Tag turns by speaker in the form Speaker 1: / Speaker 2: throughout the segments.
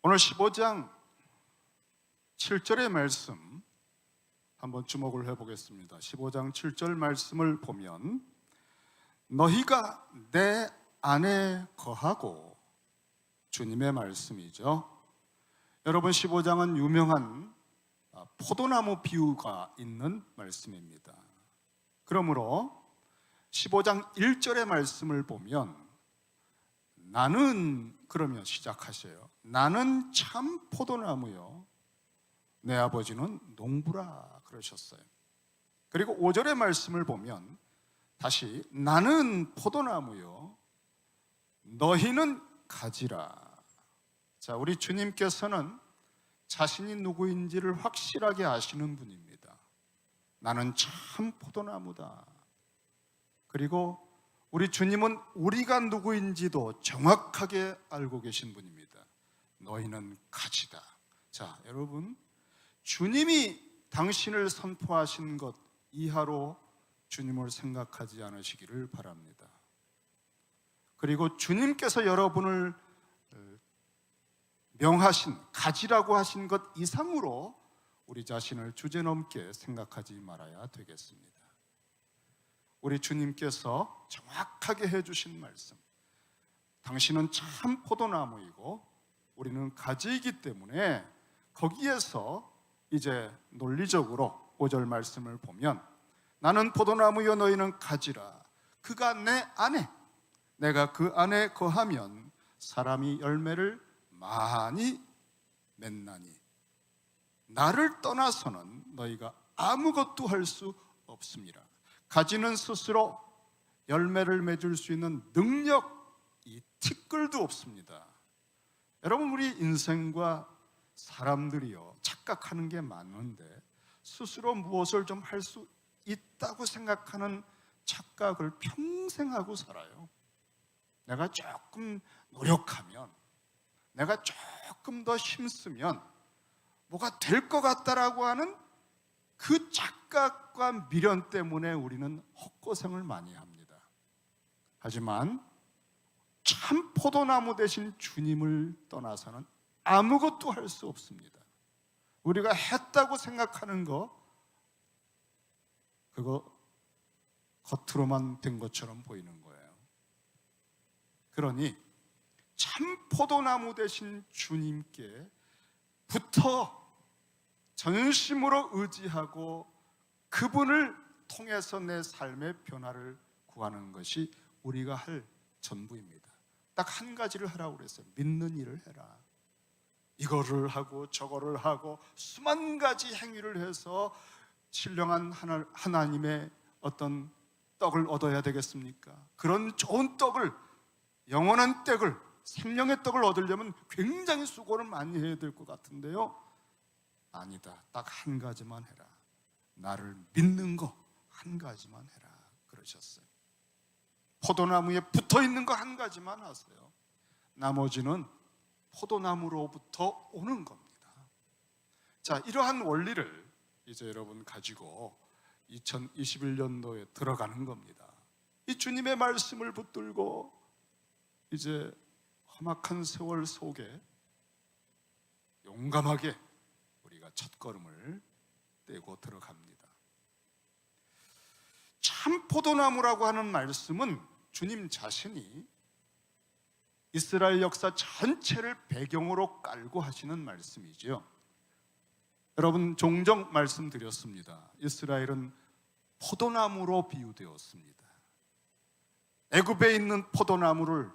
Speaker 1: 오늘 15장 7절의 말씀 한번 주목을 해보겠습니다. 15장 7절 말씀을 보면 너희가 내 안에 거하고, 주님의 말씀이죠. 여러분, 15장은 유명한 포도나무 비유가 있는 말씀입니다. 그러므로 15장 1절의 말씀을 보면 나는, 그러면 시작하셔요. 나는 참 포도나무요, 내 아버지는 농부라 그러셨어요. 그리고 5절의 말씀을 보면 다시 나는 포도나무요, 너희는 가지라. 자, 우리 주님께서는 자신이 누구인지를 확실하게 아시는 분입니다. 나는 참 포도나무다. 그리고 우리 주님은 우리가 누구인지도 정확하게 알고 계신 분입니다. 너희는 가지다. 자, 여러분, 주님이 당신을 선포하신 것 이하로 주님을 생각하지 않으시기를 바랍니다. 그리고 주님께서 여러분을 명하신, 가지라고 하신 것 이상으로 우리 자신을 주제넘게 생각하지 말아야 되겠습니다. 우리 주님께서 정확하게 해주신 말씀, 당신은 참 포도나무이고 우리는 가지이기 때문에 거기에서 이제 논리적으로 5절 말씀을 보면 나는 포도나무여 너희는 가지라. 그가 내 안에, 내가 그 안에 거하면 사람이 열매를 많이 맺나니 나를 떠나서는 너희가 아무것도 할 수 없습니다. 가지는 스스로 열매를 맺을 수 있는 능력, 이 티끌도 없습니다. 여러분, 우리 인생과 사람들이요, 착각하는 게 많은데 스스로 무엇을 좀 할 수 있다고 생각하는 착각을 평생 하고 살아요. 내가 조금 노력하면, 내가 조금 더 힘쓰면 뭐가 될 것 같다라고 하는 그 착각과 미련 때문에 우리는 헛고생을 많이 합니다. 하지만 참 포도나무 되신 주님을 떠나서는 아무것도 할 수 없습니다. 우리가 했다고 생각하는 거, 그거 겉으로만 된 것처럼 보이는 거예요. 그러니 참 포도나무 되신 주님께 부터 전심으로 의지하고 그분을 통해서 내 삶의 변화를 구하는 것이 우리가 할 전부입니다. 딱 한 가지를 하라고 그랬어요. 믿는 일을 해라. 이거를 하고 저거를 하고 수만 가지 행위를 해서 신령한 하나님의 어떤 떡을 얻어야 되겠습니까? 그런 좋은 떡을, 영원한 떡을, 생명의 떡을 얻으려면 굉장히 수고를 많이 해야 될 것 같은데요, 아니다. 딱 한 가지만 해라. 나를 믿는 거 한 가지만 해라 그러셨어요. 포도나무에 붙어있는 거 한 가지만 하세요. 나머지는 포도나무로부터 오는 겁니다. 자, 이러한 원리를 이제 여러분 가지고 2021년도에 들어가는 겁니다. 이 주님의 말씀을 붙들고 이제 험악한 세월 속에 용감하게 우리가 첫걸음을 떼고 들어갑니다. 참 포도나무라고 하는 말씀은 주님 자신이 이스라엘 역사 전체를 배경으로 깔고 하시는 말씀이죠. 여러분, 종종 말씀드렸습니다. 이스라엘은 포도나무로 비유되었습니다. 애굽에 있는 포도나무를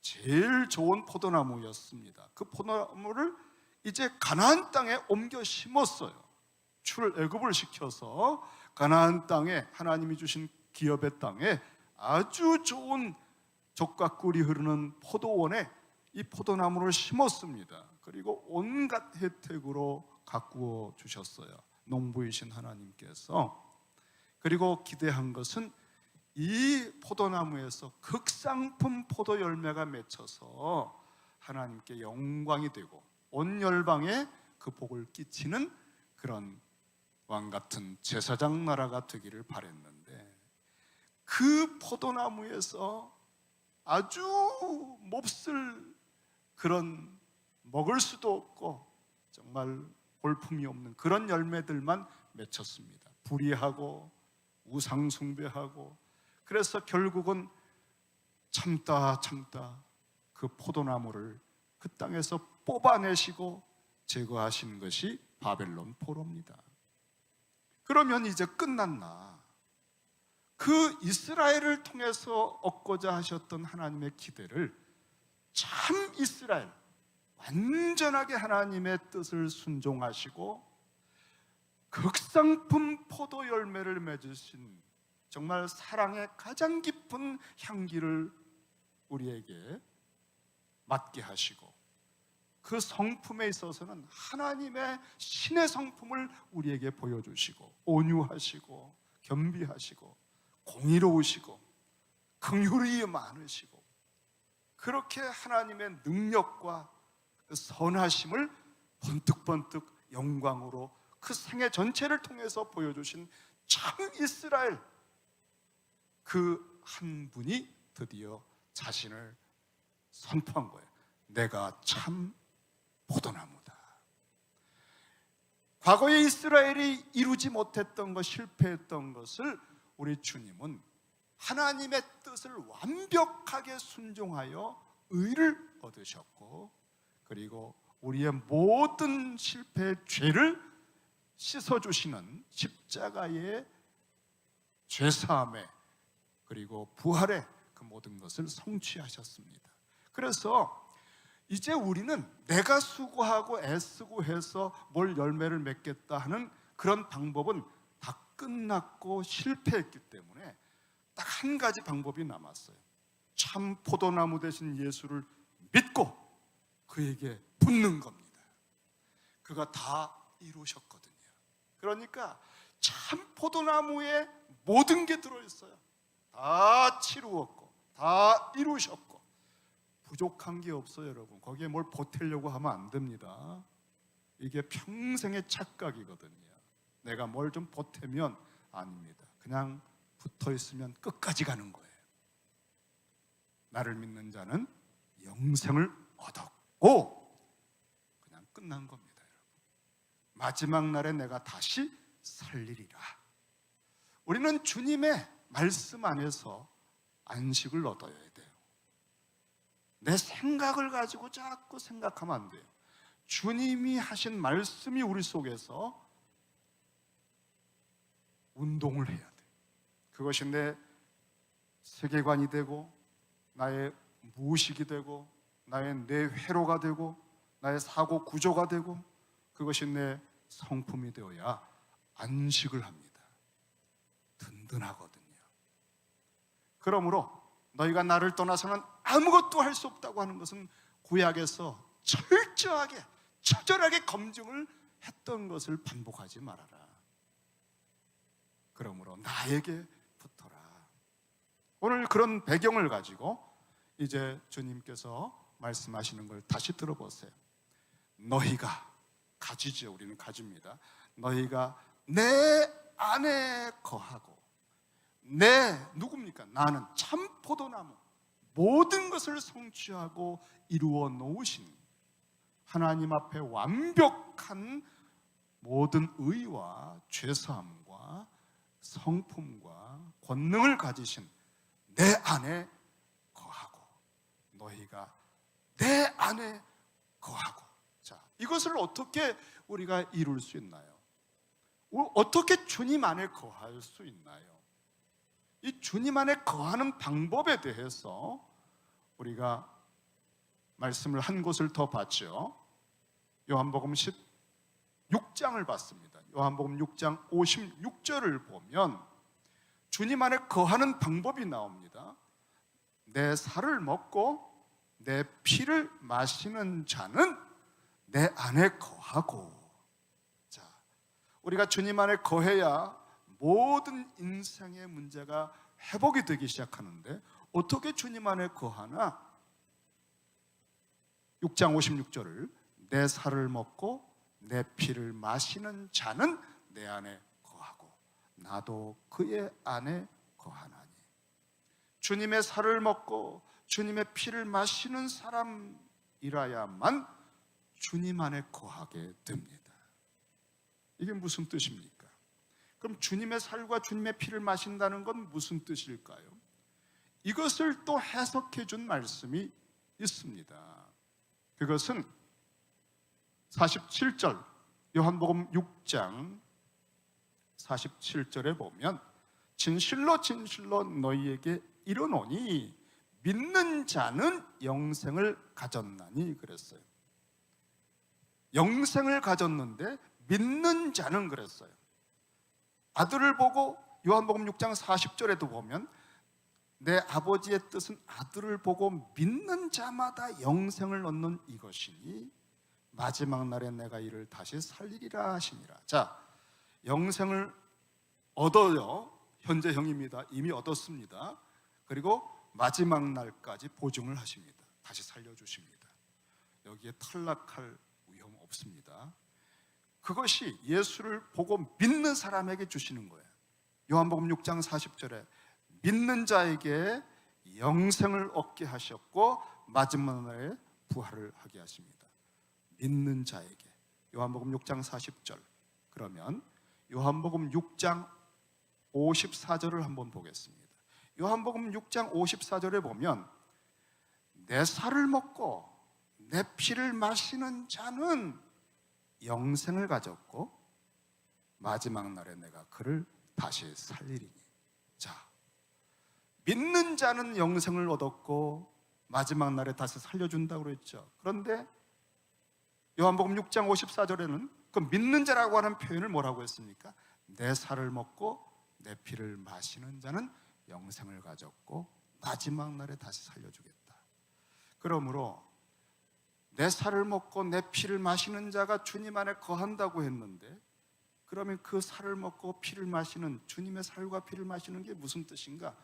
Speaker 1: 제일 좋은 포도나무였습니다. 그 포도나무를 이제 가나안 땅에 옮겨 심었어요. 출애굽을 시켜서 가나안 땅에, 하나님이 주신 기업의 땅에 아주 좋은 족과 꿀이 흐르는 포도원에 이 포도나무를 심었습니다. 그리고 온갖 혜택으로 가꾸어 주셨어요, 농부이신 하나님께서. 그리고 기대한 것은 이 포도나무에서 극상품 포도 열매가 맺혀서 하나님께 영광이 되고 온 열방에 그 복을 끼치는 그런 왕같은 제사장 나라가 되기를 바랬는데, 그 포도나무에서 아주 몹쓸 그런 먹을 수도 없고 정말 볼품이 없는 그런 열매들만 맺혔습니다. 불의하고 우상숭배하고, 그래서 결국은 참다 그 포도나무를 그 땅에서 뽑아내시고 제거하신 것이 바벨론 포로입니다. 그러면 이제 끝났나? 그 이스라엘을 통해서 얻고자 하셨던 하나님의 기대를, 참 이스라엘, 완전하게 하나님의 뜻을 순종하시고 극상품 포도 열매를 맺으신 정말 사랑의 가장 깊은 향기를 우리에게 맡게 하시고, 그 성품에 있어서는 하나님의 신의 성품을 우리에게 보여주시고, 온유하시고 겸비하시고 공의로우시고 긍휼이 많으시고, 그렇게 하나님의 능력과 그 선하심을 번뜩번뜩 영광으로 그 생애 전체를 통해서 보여주신 참 이스라엘, 그 한 분이 드디어 자신을 선포한 거예요. 내가 참 포도나무다. 과거의 이스라엘이 이루지 못했던 것, 실패했던 것을 우리 주님은 하나님의 뜻을 완벽하게 순종하여 의를 얻으셨고, 그리고 우리의 모든 실패의 죄를 씻어주시는 십자가의 죄사함에, 그리고 부활의 그 모든 것을 성취하셨습니다. 그래서 이제 우리는 내가 수고하고 애쓰고 해서 뭘 열매를 맺겠다 하는 그런 방법은 다 끝났고 실패했기 때문에 딱 한 가지 방법이 남았어요. 참 포도나무 되신 예수를 믿고 그에게 붙는 겁니다. 그가 다 이루셨거든요. 그러니까 참 포도나무에 모든 게 들어있어요. 다 치루었고 다 이루셨고 부족한 게 없어요. 여러분, 거기에 뭘 보태려고 하면 안 됩니다. 이게 평생의 착각이거든요. 내가 뭘 좀 보태면 아닙니다. 그냥 붙어 있으면 끝까지 가는 거예요. 나를 믿는 자는 영생을 얻었고 그냥 끝난 겁니다. 여러분, 마지막 날에 내가 다시 살리리라. 우리는 주님의 말씀 안에서 안식을 얻어야 돼요. 내 생각을 가지고 자꾸 생각하면 안 돼요. 주님이 하신 말씀이 우리 속에서 운동을 해야 돼요. 그것이 내 세계관이 되고 나의 무의식이 되고 나의 뇌회로가 되고 나의 사고 구조가 되고, 그것이 내 성품이 되어야 안식을 합니다. 든든하거든요. 그러므로 너희가 나를 떠나서는 아무것도 할 수 없다고 하는 것은 구약에서 철저하게 처절하게 검증을 했던 것을 반복하지 말아라. 그러므로 나에게 붙어라. 오늘 그런 배경을 가지고 이제 주님께서 말씀하시는 걸 다시 들어보세요. 너희가, 가지죠. 우리는 가집니다. 너희가 내 안에 거하고, 내 누굽니까? 나는 참 포도나무, 모든 것을 성취하고 이루어 놓으신 하나님 앞에 완벽한 모든 의와 죄사함과 성품과 권능을 가지신 내 안에 거하고, 너희가 내 안에 거하고. 자, 이것을 어떻게 우리가 이룰 수 있나요? 어떻게 주님 안에 거할 수 있나요? 이 주님 안에 거하는 방법에 대해서 우리가 말씀을 한 곳을 더 봤죠. 요한복음 16장을 봤습니다. 요한복음 6장 56절을 보면 주님 안에 거하는 방법이 나옵니다. 내 살을 먹고 내 피를 마시는 자는 내 안에 거하고. 자, 우리가 주님 안에 거해야 모든 인생의 문제가 회복이 되기 시작하는데, 어떻게 주님 안에 거하나? 6장 56절을 내 살을 먹고 내 피를 마시는 자는 내 안에 거하고 나도 그의 안에 거하나니. 주님의 살을 먹고 주님의 피를 마시는 사람이라야만 주님 안에 거하게 됩니다. 이게 무슨 뜻입니까? 그럼 주님의 살과 주님의 피를 마신다는 건 무슨 뜻일까요? 이것을 또 해석해 준 말씀이 있습니다. 그것은 47절 요한복음 6장 47절에 보면 진실로 진실로 너희에게 이르노니 믿는 자는 영생을 가졌나니 그랬어요. 영생을 가졌는데 믿는 자는 그랬어요. 아들을 보고 요한복음 6장 40절에도 보면 내 아버지의 뜻은 아들을 보고 믿는 자마다 영생을 얻는 이것이니 마지막 날에 내가 이를 다시 살리리라 하시니라. 자, 영생을 얻어요. 현재형입니다. 이미 얻었습니다. 그리고 마지막 날까지 보증을 하십니다. 다시 살려주십니다. 여기에 탈락할 위험 없습니다. 그것이 예수를 보고 믿는 사람에게 주시는 거예요. 요한복음 6장 40절에 믿는 자에게 영생을 얻게 하셨고 마지막 날에 부활을 하게 하십니다. 믿는 자에게. 요한복음 6장 40절. 그러면 요한복음 6장 54절을 한번 보겠습니다. 요한복음 6장 54절에 보면 내 살을 먹고 내 피를 마시는 자는 영생을 가졌고 마지막 날에 내가 그를 다시 살리리니. 자, 믿는 자는 영생을 얻었고 마지막 날에 다시 살려준다고 그랬죠. 그런데 요한복음 6장 54절에는 그 믿는 자라고 하는 표현을 뭐라고 했습니까? 내 살을 먹고 내 피를 마시는 자는 영생을 가졌고 마지막 날에 다시 살려주겠다. 그러므로 내 살을 먹고 내 피를 마시는 자가 주님 안에 거한다고 했는데, 그러면 그 살을 먹고 피를 마시는, 주님의 살과 피를 마시는 게 무슨 뜻인가?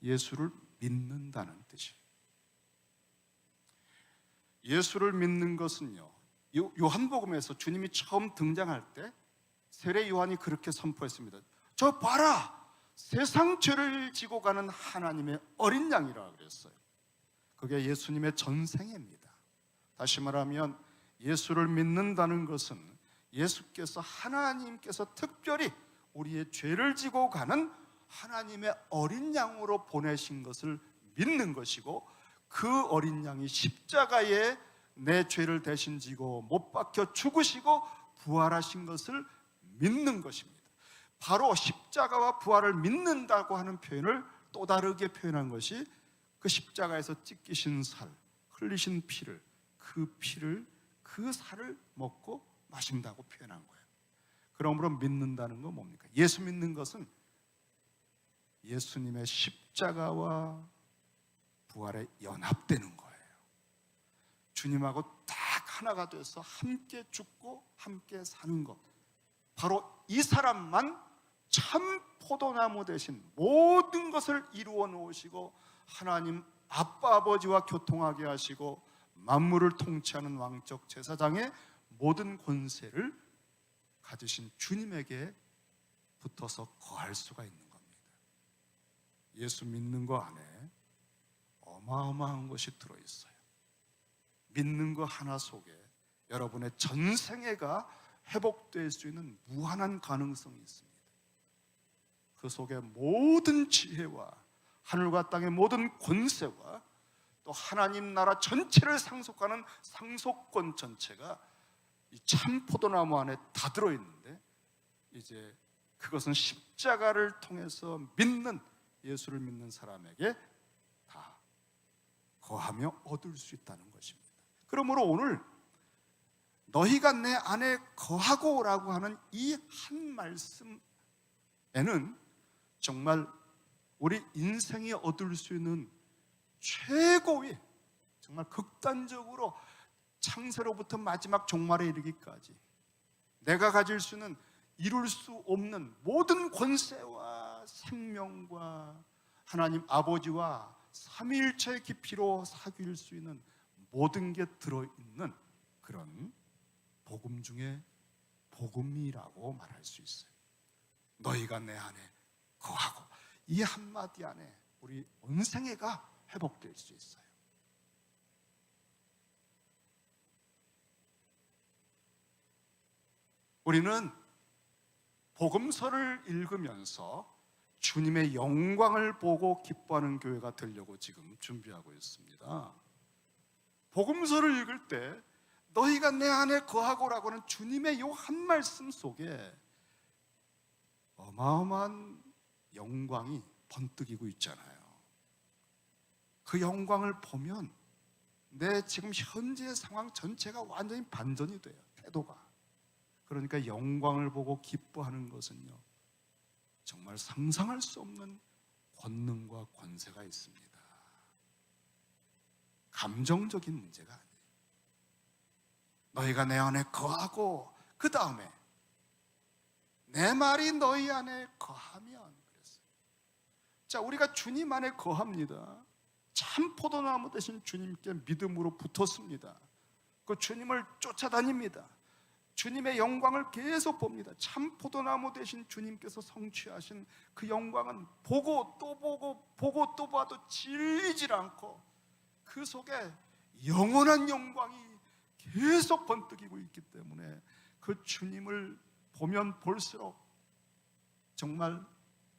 Speaker 1: 예수를 믿는다는 뜻이에요. 예수를 믿는 것은요, 요한복음에서 주님이 처음 등장할 때 세례 요한이 그렇게 선포했습니다. 저 봐라, 세상 죄를 지고 가는 하나님의 어린 양이라 그랬어요. 그게 예수님의 전생애입니다. 다시 말하면 예수를 믿는다는 것은 예수께서, 하나님께서 특별히 우리의 죄를 지고 가는 하나님의 어린 양으로 보내신 것을 믿는 것이고, 그 어린 양이 십자가에 내 죄를 대신 지고 못 박혀 죽으시고 부활하신 것을 믿는 것입니다. 바로 십자가와 부활을 믿는다고 하는 표현을 또 다르게 표현한 것이 그 십자가에서 찢기신 살, 흘리신 피를, 그 살을 먹고 마신다고 표현한 거예요. 그러므로 믿는다는 건 뭡니까? 예수 믿는 것은 예수님의 십자가와 부활에 연합되는 거예요. 주님하고 딱 하나가 돼서 함께 죽고 함께 사는 것, 바로 이 사람만 참 포도나무 대신 모든 것을 이루어 놓으시고 하나님 아빠 아버지와 교통하게 하시고 만물을 통치하는 왕적 제사장의 모든 권세를 가지신 주님에게 붙어서 거할 수가 있는 겁니다. 예수 믿는 거 안에 어마어마한 것이 들어있어요. 믿는 거 하나 속에 여러분의 전생애가 회복될 수 있는 무한한 가능성이 있습니다. 그 속에 모든 지혜와 하늘과 땅의 모든 권세와 또 하나님 나라 전체를 상속하는 상속권 전체가 이 참 포도나무 안에 다 들어있는데, 이제 그것은 십자가를 통해서 믿는, 예수를 믿는 사람에게 다 거하며 얻을 수 있다는 것입니다. 그러므로 오늘 너희가 내 안에 거하고 라고 하는 이 한 말씀에는 정말 우리 인생이 얻을 수 있는 최고의, 정말 극단적으로 창세로부터 마지막 종말에 이르기까지 내가 가질 수 있는, 이룰 수 없는 모든 권세와 생명과 하나님 아버지와 삼위일체의 깊이로 사귈 수 있는 모든 게 들어있는 그런 복음 중에 복음이라고 말할 수 있어요. 너희가 내 안에 거하고, 이 한마디 안에 우리 언생애가 회복될 수 있어요. 우리는 복음서를 읽으면서 주님의 영광을 보고 기뻐하는 교회가 되려고 지금 준비하고 있습니다. 복음서를 읽을 때 너희가 내 안에 거하고라고 하는 주님의 이 한 말씀 속에 어마어마한 영광이 번뜩이고 있잖아요. 그 영광을 보면 내 지금 현재의 상황 전체가 완전히 반전이 돼요. 태도가. 그러니까 영광을 보고 기뻐하는 것은요, 정말 상상할 수 없는 권능과 권세가 있습니다. 감정적인 문제가 아니에요. 너희가 내 안에 거하고 그 다음에 내 말이 너희 안에 거하면 그랬어요. 자, 우리가 주님 안에 거합니다. 참 포도나무 되신 주님께 믿음으로 붙었습니다. 그 주님을 쫓아다닙니다. 주님의 영광을 계속 봅니다. 참 포도나무 되신 주님께서 성취하신 그 영광은 보고 또 보고 보고 또 봐도 질리질 않고 그 속에 영원한 영광이 계속 번뜩이고 있기 때문에 그 주님을 보면 볼수록 정말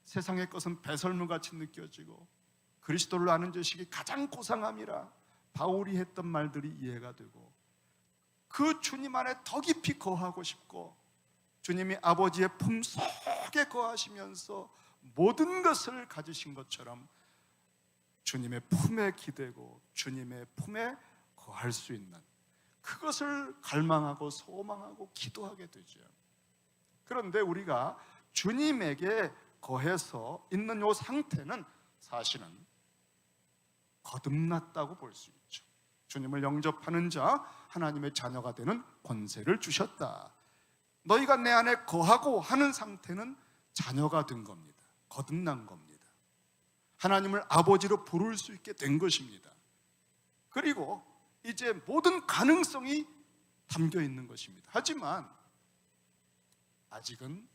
Speaker 1: 세상의 것은 배설물같이 느껴지고 그리스도를 아는 지식이 가장 고상함이라 바울이 했던 말들이 이해가 되고 그 주님 안에 더 깊이 거하고 싶고 주님이 아버지의 품속에 거하시면서 모든 것을 가지신 것처럼 주님의 품에 기대고 주님의 품에 거할 수 있는 그것을 갈망하고 소망하고 기도하게 되죠. 그런데 우리가 주님에게 거해서 있는 이 상태는 사실은 거듭났다고 볼 수 있죠. 주님을 영접하는 자 하나님의 자녀가 되는 권세를 주셨다. 너희가 내 안에 거하고 하는 상태는 자녀가 된 겁니다. 거듭난 겁니다. 하나님을 아버지로 부를 수 있게 된 것입니다. 그리고 이제 모든 가능성이 담겨 있는 것입니다. 하지만 아직은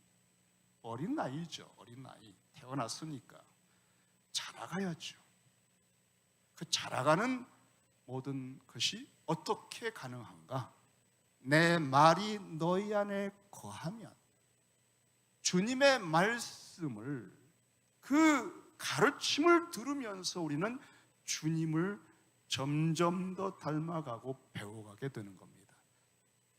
Speaker 1: 어린 나이죠. 어린 나이. 태어났으니까 자라가야죠. 그 자라가는 모든 것이 어떻게 가능한가? 내 말이 너희 안에 거하면 주님의 말씀을 그 가르침을 들으면서 우리는 주님을 점점 더 닮아가고 배워가게 되는 겁니다.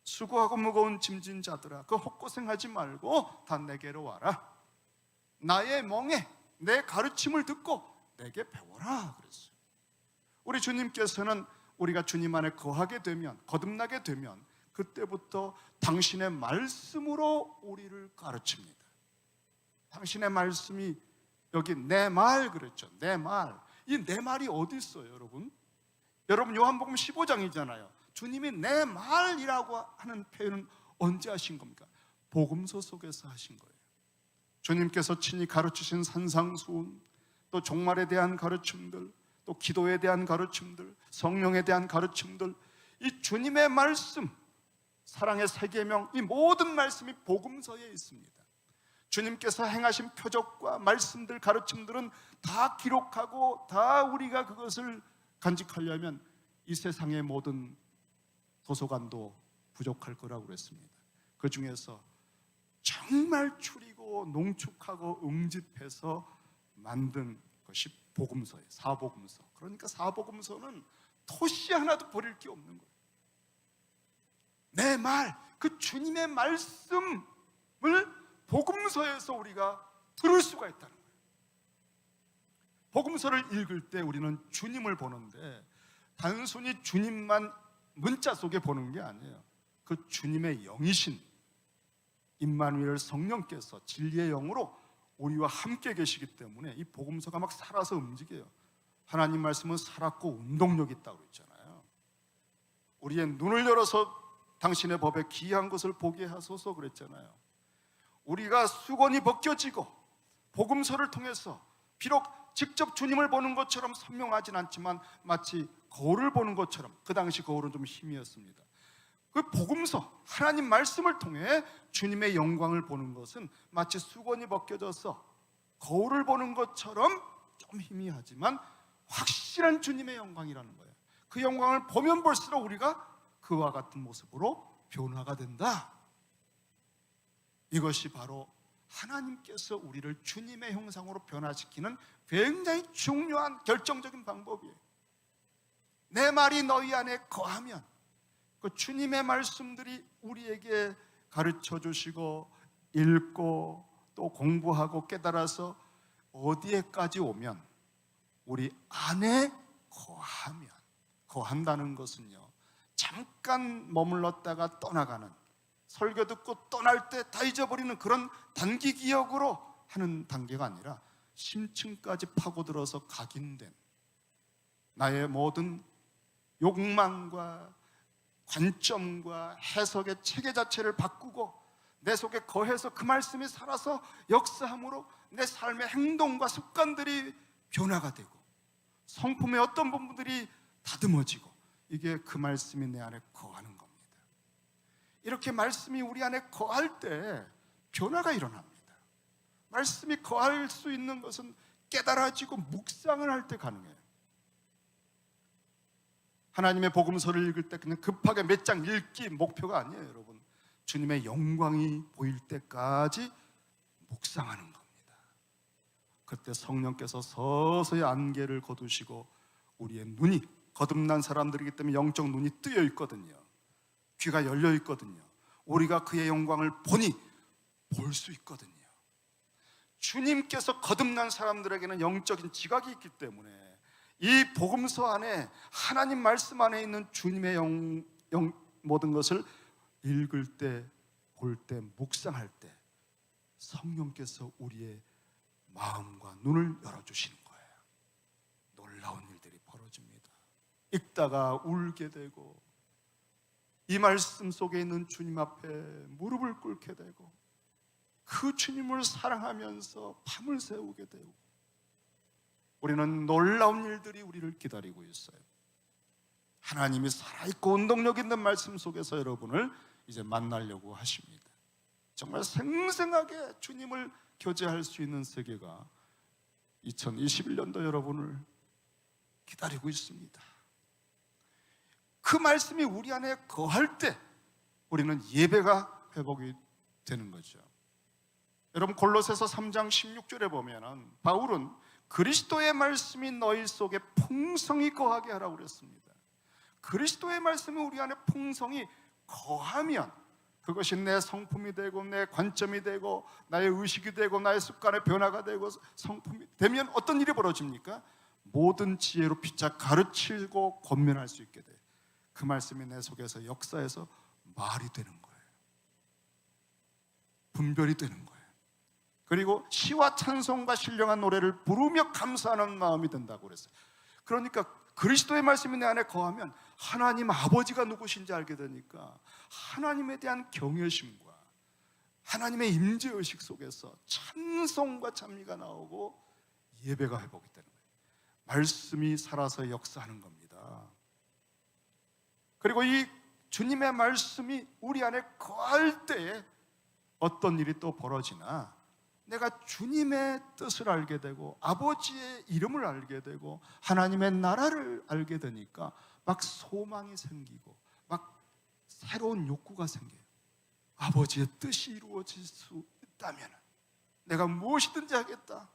Speaker 1: 수고하고 무거운 짐진 자들아 그 헛고생하지 말고 다 내게로 와라. 나의 멍에 내 가르침을 듣고 내게 배워라 그랬어요. 우리 주님께서는 우리가 주님 안에 거하게 되면 거듭나게 되면 그때부터 당신의 말씀으로 우리를 가르칩니다. 당신의 말씀이 여기 내 말 그랬죠. 내 말. 이 내 말이 어디 있어요, 여러분? 여러분 요한복음 15장이잖아요. 주님이 내 말이라고 하는 표현은 언제 하신 겁니까? 복음서 속에서 하신 거예요. 주님께서 친히 가르치신 산상수훈, 또 종말에 대한 가르침들, 또 기도에 대한 가르침들, 성령에 대한 가르침들, 이 주님의 말씀, 사랑의 세 계명, 이 모든 말씀이 복음서에 있습니다. 주님께서 행하신 표적과 말씀들, 가르침들은 다 기록하고 다 우리가 그것을 간직하려면 이 세상의 모든 도서관도 부족할 거라고 그랬습니다. 그 중에서 정말 추리고 농축하고 응집해서 만든 것이 복음서예요. 사복음서. 그러니까 사복음서는 토시 하나도 버릴 게 없는 거예요. 내 말, 그 주님의 말씀을 복음서에서 우리가 들을 수가 있다는 거예요. 복음서를 읽을 때 우리는 주님을 보는데 단순히 주님만 문자 속에 보는 게 아니에요. 그 주님의 영이신 임마누엘 성령께서 진리의 영으로 우리와 함께 계시기 때문에 이 복음서가 막 살아서 움직여요. 하나님 말씀은 살았고 운동력 있다고 그랬잖아요. 우리의 눈을 열어서 당신의 법에 기이한 것을 보게 하소서 그랬잖아요. 우리가 수건이 벗겨지고 복음서를 통해서 비록 직접 주님을 보는 것처럼 선명하진 않지만 마치 거울을 보는 것처럼, 그 당시 거울은 좀 힘이었습니다. 그 복음서, 하나님 말씀을 통해 주님의 영광을 보는 것은 마치 수건이 벗겨져서 거울을 보는 것처럼 좀 희미하지만 확실한 주님의 영광이라는 거예요. 그 영광을 보면 볼수록 우리가 그와 같은 모습으로 변화가 된다. 이것이 바로 하나님께서 우리를 주님의 형상으로 변화시키는 굉장히 중요한 결정적인 방법이에요. 내 말이 너희 안에 거하면, 그 주님의 말씀들이 우리에게 가르쳐 주시고 읽고 또 공부하고 깨달아서 어디에까지 오면, 우리 안에 거하면, 거한다는 것은요, 잠깐 머물렀다가 떠나가는, 설교 듣고 떠날 때 다 잊어버리는 그런 단기 기억으로 하는 단계가 아니라 심층까지 파고들어서 각인된, 나의 모든 욕망과 관점과 해석의 체계 자체를 바꾸고 내 속에 거해서 그 말씀이 살아서 역사함으로 내 삶의 행동과 습관들이 변화가 되고 성품의 어떤 부분들이 다듬어지고, 이게 그 말씀이 내 안에 거하는 겁니다. 이렇게 말씀이 우리 안에 거할 때 변화가 일어납니다. 말씀이 거할 수 있는 것은 깨달아지고 묵상을 할 때 가능해요. 하나님의 복음서를 읽을 때 그냥 급하게 몇 장 읽기 목표가 아니에요, 여러분. 주님의 영광이 보일 때까지 묵상하는 겁니다. 그때 성령께서 서서히 안개를 거두시고 우리의 눈이, 거듭난 사람들이기 때문에 영적 눈이 뜨여 있거든요. 귀가 열려 있거든요. 우리가 그의 영광을 보니 볼 수 있거든요. 주님께서 거듭난 사람들에게는 영적인 지각이 있기 때문에 이 복음서 안에, 하나님 말씀 안에 있는 주님의 모든 것을 읽을 때, 볼 때, 묵상할 때 성령께서 우리의 마음과 눈을 열어주시는 거예요. 놀라운 일들이 벌어집니다. 읽다가 울게 되고, 이 말씀 속에 있는 주님 앞에 무릎을 꿇게 되고, 그 주님을 사랑하면서 밤을 새우게 되고, 우리는 놀라운 일들이 우리를 기다리고 있어요. 하나님이 살아있고 운동력 있는 말씀 속에서 여러분을 이제 만나려고 하십니다. 정말 생생하게 주님을 교제할 수 있는 세계가 2021년도 여러분을 기다리고 있습니다. 그 말씀이 우리 안에 거할 때 우리는 예배가 회복이 되는 거죠. 여러분, 골로새서 3장 16절에 보면은 바울은 그리스도의 말씀이 너희 속에 풍성히 거하게 하라고 그랬습니다. 그리스도의 말씀이 우리 안에 풍성히 거하면 그것이 내 성품이 되고 내 관점이 되고 나의 의식이 되고 나의 습관의 변화가 되고 성품이 되면 어떤 일이 벌어집니까? 모든 지혜로 피차 가르치고 권면할 수 있게 돼요. 그 말씀이 내 속에서 역사해서 말이 되는 거예요. 분별이 되는 거예요. 그리고 시와 찬송과 신령한 노래를 부르며 감사하는 마음이 된다고 그랬어요. 그러니까 그리스도의 말씀이 내 안에 거하면 하나님 아버지가 누구신지 알게 되니까 하나님에 대한 경외심과 하나님의 임재의식 속에서 찬송과 찬미가 나오고 예배가 회복이 되는 거예요. 말씀이 살아서 역사하는 겁니다. 그리고 이 주님의 말씀이 우리 안에 거할 때에 어떤 일이 또 벌어지나, 내가 주님의 뜻을 알게 되고 아버지의 이름을 알게 되고 하나님의 나라를 알게 되니까 막 소망이 생기고 막 새로운 욕구가 생겨요. 아버지의 뜻이 이루어질 수 있다면 내가 무엇이든지 하겠다.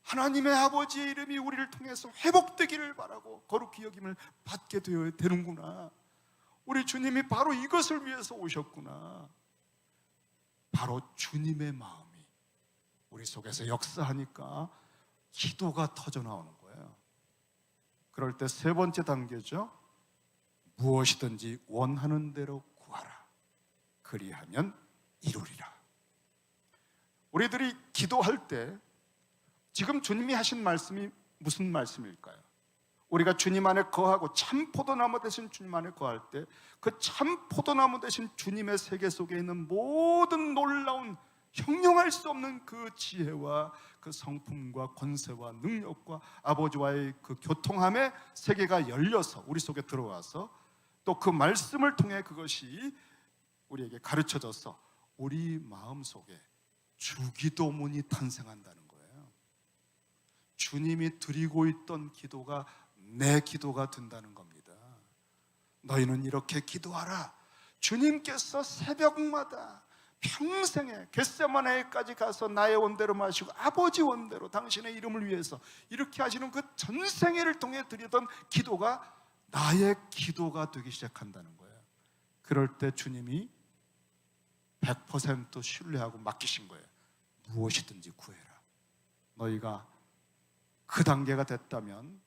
Speaker 1: 하나님의 아버지의 이름이 우리를 통해서 회복되기를 바라고 거룩히 여김을 받게 되어야 되는구나. 우리 주님이 바로 이것을 위해서 오셨구나. 바로 주님의 마음이 우리 속에서 역사하니까 기도가 터져나오는 거예요. 그럴 때 세 번째 단계죠. 무엇이든지 원하는 대로 구하라. 그리하면 이루리라. 우리들이 기도할 때 지금 주님이 하신 말씀이 무슨 말씀일까요? 우리가 주님 안에 거하고 참 포도나무 되신 주님 안에 거할 때 그 참 포도나무 되신 주님의 세계 속에 있는 모든 놀라운 형용할 수 없는 그 지혜와 그 성품과 권세와 능력과 아버지와의 그 교통함의 세계가 열려서 우리 속에 들어와서 또 그 말씀을 통해 그것이 우리에게 가르쳐져서 우리 마음속에 주기도문이 탄생한다는 거예요. 주님이 드리고 있던 기도가 내 기도가 된다는 겁니다. 너희는 이렇게 기도하라. 주님께서 새벽마다 평생에 겟세마네까지 가서 나의 원대로 마시고 아버지 원대로 당신의 이름을 위해서 이렇게 하시는 그 전생애를 통해 드리던 기도가 나의 기도가 되기 시작한다는 거예요. 그럴 때 주님이 100% 신뢰하고 맡기신 거예요. 무엇이든지 구해라. 너희가 그 단계가 됐다면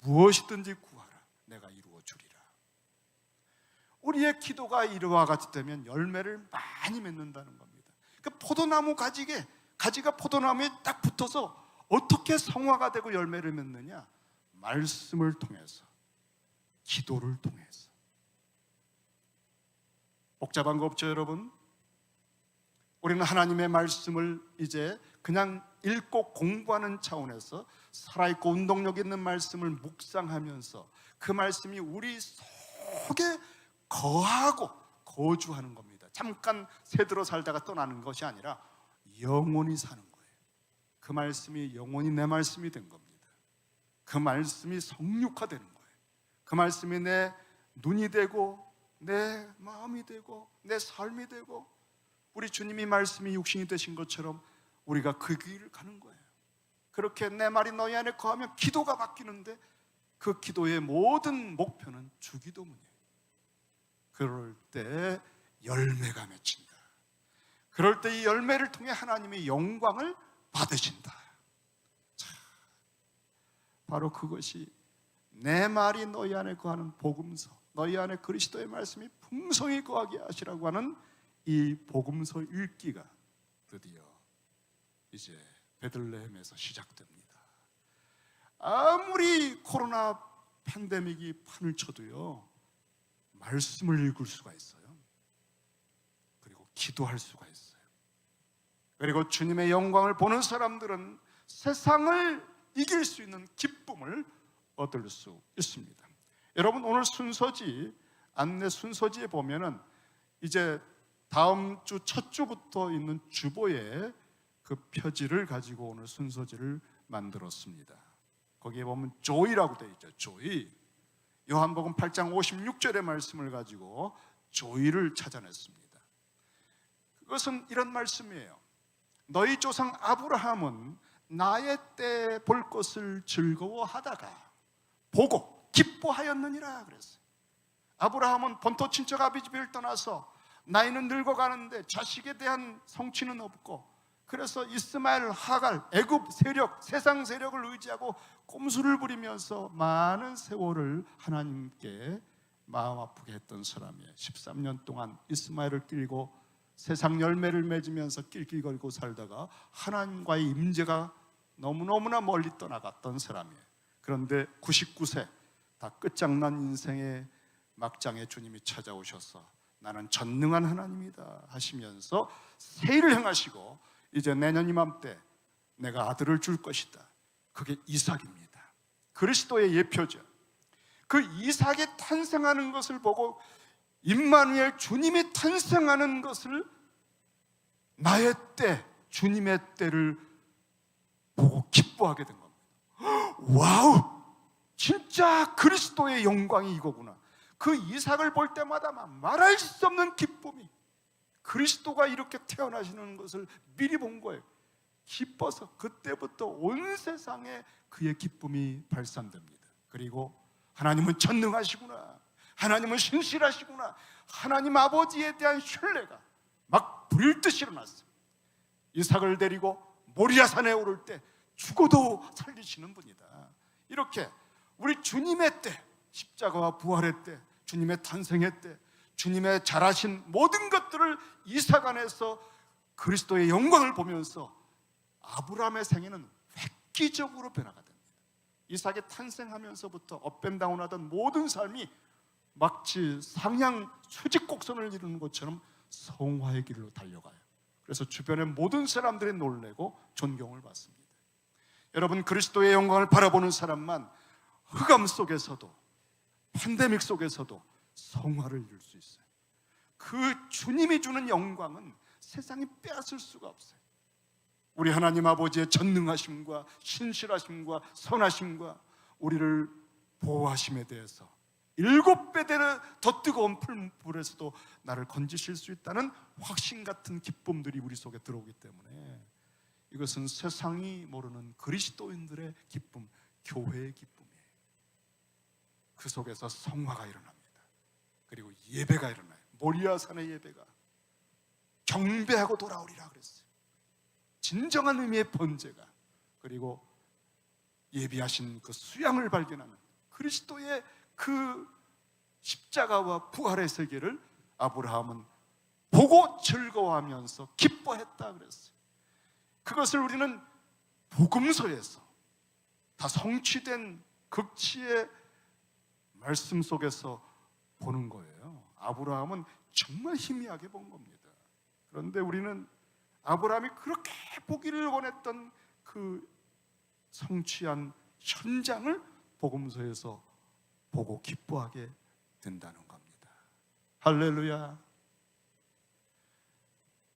Speaker 1: 무엇이든지 구하라. 내가 이루어 주리라. 우리의 기도가 이와 같이 되면 열매를 많이 맺는다는 겁니다. 그 포도나무 가지가 포도나무에 딱 붙어서 어떻게 성화가 되고 열매를 맺느냐? 말씀을 통해서, 기도를 통해서. 복잡한 거 없죠, 여러분? 우리는 하나님의 말씀을 이제 그냥 읽고 공부하는 차원에서 살아있고 운동력 있는 말씀을 묵상하면서 그 말씀이 우리 속에 거하고 거주하는 겁니다. 잠깐 새들어 살다가 떠나는 것이 아니라 영원히 사는 거예요. 그 말씀이 영원히 내 말씀이 된 겁니다. 그 말씀이 성육화되는 거예요. 그 말씀이 내 눈이 되고 내 마음이 되고 내 삶이 되고, 우리 주님이 말씀이 육신이 되신 것처럼 우리가 그 길을 가는 거예요. 그렇게 내 말이 너희 안에 거하면 기도가 바뀌는데, 그 기도의 모든 목표는 주기도문이에요. 그럴 때 열매가 맺힌다. 그럴 때 이 열매를 통해 하나님의 영광을 받으신다. 자, 바로 그것이 내 말이 너희 안에 거하는 복음서, 너희 안에 그리스도의 말씀이 풍성히 거하게 하시라고 하는 이 복음서 읽기가 드디어 이제 베들레헴에서 시작됩니다. 아무리 코로나 팬데믹이 판을 쳐도요, 말씀을 읽을 수가 있어요. 그리고 기도할 수가 있어요. 그리고 주님의 영광을 보는 사람들은 세상을 이길 수 있는 기쁨을 얻을 수 있습니다. 여러분, 오늘 순서지, 안내 순서지에 보면은 이제 다음 주 첫 주부터 있는 주보에 그 표지를 가지고 오늘 순서지를 만들었습니다. 거기에 보면 조이라고 되어 있죠. 조이. 요한복음 8장 56절의 말씀을 가지고 조이를 찾아냈습니다. 그것은 이런 말씀이에요. 너희 조상 아브라함은 나의 때에 볼 것을 즐거워하다가 보고 기뻐하였느니라 그랬어요. 아브라함은 본토 친척 아비 집을 떠나서 나이는 늙어가는데 자식에 대한 성취는 없고, 그래서 이스마엘, 하갈, 애굽 세력, 세상 세력을 의지하고 꼼수를 부리면서 많은 세월을 하나님께 마음 아프게 했던 사람이에요. 13년 동안 이스마엘을 끌고 세상 열매를 맺으면서 낄낄거리고 살다가 하나님과의 임재가 너무너무나 멀리 떠나갔던 사람이에요. 그런데 99세 다 끝장난 인생의 막장에 주님이 찾아오셔서 나는 전능한 하나님이다 하시면서 새 일을 행하시고, 이제 내년 이맘때 내가 아들을 줄 것이다. 그게 이삭입니다. 그리스도의 예표죠. 그 이삭이 탄생하는 것을 보고 임마누엘 주님이 탄생하는 것을, 나의 때, 주님의 때를 보고 기뻐하게 된 겁니다. 와우! 진짜 그리스도의 영광이 이거구나. 그 이삭을 볼 때마다 말할 수 없는 기쁨이, 그리스도가 이렇게 태어나시는 것을 미리 본 거예요. 기뻐서 그때부터 온 세상에 그의 기쁨이 발산됩니다. 그리고 하나님은 전능하시구나, 하나님은 신실하시구나, 하나님 아버지에 대한 신뢰가 막 불듯이 일어났어요. 이삭을 데리고 모리아산에 오를 때 죽어도 살리시는 분이다. 이렇게 우리 주님의 때, 십자가와 부활의 때, 주님의 탄생의 때, 주님의 잘하신 모든 것들을 이삭 안에서 그리스도의 영광을 보면서 아브라함의 생애는 획기적으로 변화가 됩니다. 이삭이 탄생하면서부터 업앤다운하던 모든 삶이 마치 상향 수직곡선을 이루는 것처럼 성화의 길로 달려가요. 그래서 주변의 모든 사람들이 놀래고 존경을 받습니다. 여러분, 그리스도의 영광을 바라보는 사람만 흑암 속에서도, 팬데믹 속에서도 성화를 이룰 수 있어요. 그 주님이 주는 영광은 세상이 빼앗을 수가 없어요. 우리 하나님 아버지의 전능하심과 신실하심과 선하심과 우리를 보호하심에 대해서 7배 더 뜨거운 불에서도 나를 건지실 수 있다는 확신 같은 기쁨들이 우리 속에 들어오기 때문에 이것은 세상이 모르는 그리스도인들의 기쁨, 교회의 기쁨이에요. 그 속에서 성화가 일어납니다. 그리고 예배가 일어나요. 모리아산의 예배가 경배하고 돌아오리라 그랬어요. 진정한 의미의 번제가, 그리고 예비하신 그 수양을 발견하는 그리스도의 그 십자가와 부활의 세계를 아브라함은 보고 즐거워하면서 기뻐했다 그랬어요. 그것을 우리는 복음서에서 다 성취된 극치의 말씀 속에서 보는 거예요. 아브라함은 정말 희미하게 본 겁니다. 그런데 우리는 아브라함이 그렇게 보기를 원했던 그 성취한 현장을 복음서에서 보고 기뻐하게 된다는 겁니다. 할렐루야.